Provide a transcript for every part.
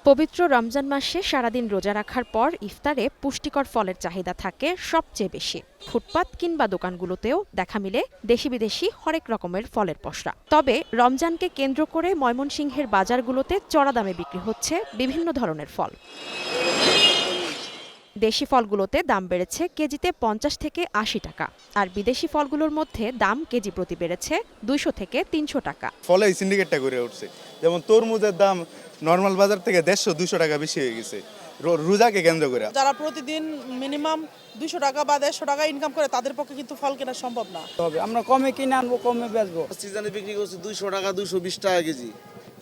পবিত্র রমজান মাসে সারাদিন রোজা রাখার পর ইফতারে পুষ্টিকর ফলের চাহিদা থাকে সবচেয়ে বেশি। ফুটপাত কিংবা দোকানগুলোতেও দেখা মিলে দেশি বিদেশি হরেক রকমের ফলের পসরা। তবে রমজানকে কেন্দ্র করে ময়মনসিংহের বাজারগুলোতে চড়া দামে বিক্রি হচ্ছে বিভিন্ন ধরনের ফল। দেশি ফলগুলোতে দাম বেড়েছে কেজিতে ৫০ থেকে ৮০ টাকা, আর বিদেশি ফলগুলোর মধ্যে দাম কেজি প্রতি বেড়েছে ২০০ থেকে ৩০০ টাকা। ফলে সিন্ডিকেটটা গড়ে উঠছে। যেমন তরমুজের দাম নর্মাল বাজার থেকে ১৫০-২০০ টাকা বেশি হয়ে গেছে রোজাকে কেন্দ্র করে। যারা প্রতিদিন মিনিমাম ২০০ টাকা বা ১৫০ টাকা ইনকাম করে তাদের পক্ষে কিন্তু ফল কেনা সম্ভব না। তবে আমরা কমে কিনে আনবো, কমে বেচবো। সিজনে বিক্রি করছে ২০০ টাকা ২২০ টাকা কেজি।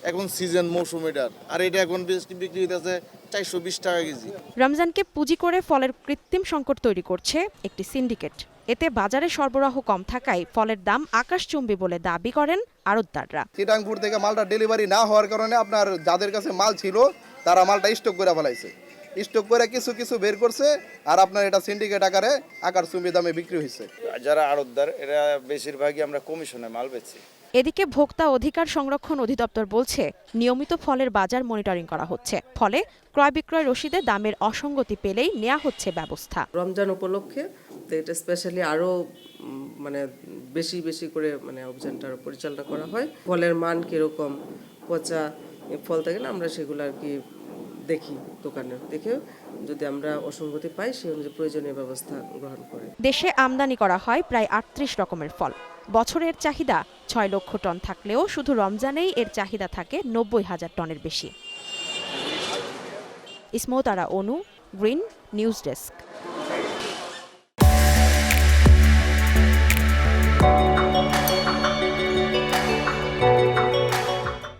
এখন সিজন মৌসুম এটার, আর এটা এখন বিক্রি হইতেছে ৪২০ টাকা কেজি। রমজানকে পুঁজি করে ফলের কৃত্রিম সংকট তৈরি করছে একটি সিন্ডিকেট। এতে বাজারে সরবরাহ কম থাকায় ফলের দাম আকাশচুম্বী বলে দাবি করেন আড়তদাররা। চিটাংপুর থেকে মালটা ডেলিভারি না হওয়ার কারণে আপনার যাদের কাছে মাল ছিল তারা মালটা স্টক করে ফেলাইছে। স্টক করে কিছু কিছু বের করছে, আর আপনার এটা সিন্ডিকেট আকারে আকাশচুম্বী দামে বিক্রি হয়েছে। যারা আড়তদার এরা বেশিরভাগই আমরা কমিশনে মাল বেচি। এদিকে ভোক্তা অধিকার সংরক্ষণ অধিদপ্তর বলছে নিয়মিত ফলের বাজার মনিটরিং করা হচ্ছে, ফলে ক্রয় বিক্রয় রসিদে দামের অসঙ্গতি পেলেই নেওয়া হচ্ছে ব্যবস্থা। রমজান উপলক্ষে তো এটা স্পেশালি আরো বেশি বেশি করে অভিযানটা পরিচালনা করা হয়। ফলের মান কিরকম, পচা ফল থাকে না, আমরা সেগুলো আর কি দেখি, দোকানে দেখে যদি আমরা অসঙ্গতি পাই সেই অনুযায়ী প্রয়োজনীয় ব্যবস্থা গ্রহণ করি। দেশে আমদানি করা হয় প্রায় ৩৮ রকমের ফল। বছরের চাহিদা ৬ লক্ষ টন থাকলেও শুধু রমজানেই এর চাহিদা থাকে ৯০,০০০ টনের বেশি। ইসমত আরা অনু, গ্রিন নিউজ ডেস্ক।